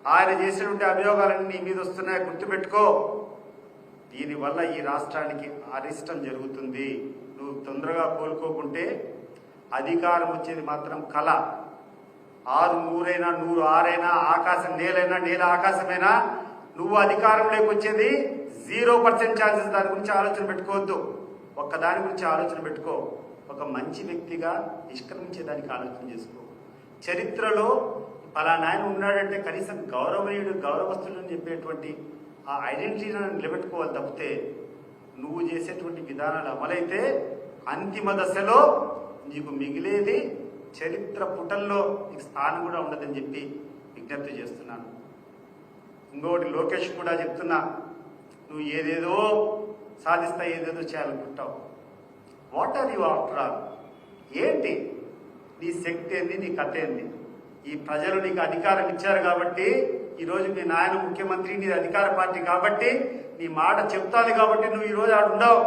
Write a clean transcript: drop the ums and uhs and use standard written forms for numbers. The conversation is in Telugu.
ఆయన చేసినటువంటి అభియోగాలన్నీ నీ మీద వస్తున్నాయి, గుర్తుపెట్టుకో. దీనివల్ల ఈ రాష్ట్రానికి అరిష్టం జరుగుతుంది. నువ్వు తొందరగా కోలుకోకుంటే అధికారం వచ్చేది మాత్రం కళ. 6 100 100 6 ఆకాశం నేలైనా నేల ఆకాశమైనా నువ్వు అధికారంలోకి వచ్చేది 0% ఛాన్సెస్. దాని గురించి ఆలోచన పెట్టుకోవద్దు. ఒక్కదాని గురించి ఆలోచన పెట్టుకో. ఒక మంచి వ్యక్తిగా నిష్క్రమించేదానికి ఆలోచన చేసుకో. చరిత్రలో పలానా ఆయన ఉన్నాడంటే కనీసం గౌరవనీయుడు గౌరవస్తులు అని చెప్పేటువంటి ఆ ఐడెంటిటీని నిలబెట్టుకోవాలి తప్పితే నువ్వు చేసేటువంటి విధానాలు అమలైతే అంతిమ దశలో నీకు మిగిలేది చరిత్ర పుటల్లో నీకు స్థానం కూడా ఉండదని చెప్పి విజ్ఞప్తి చేస్తున్నాను. ఇంకొకటి లోకేష్ కూడా చెప్తున్నా, నువ్వు ఏదేదో సాధిస్తా ఏదేదో చేయాలనుకుంటావు. What are you after all? ఏంటి నీ శక్తి ఏంది, నీ కథ ఏంది? ఈ ప్రజలు నీకు అధికారం ఇచ్చారు కాబట్టి ఈరోజు మీ నాయన ముఖ్యమంత్రి, నీ అధికార పార్టీ కాబట్టి నీ మాట చెప్తాది కాబట్టి నువ్వు ఈరోజు ఆడుండవు.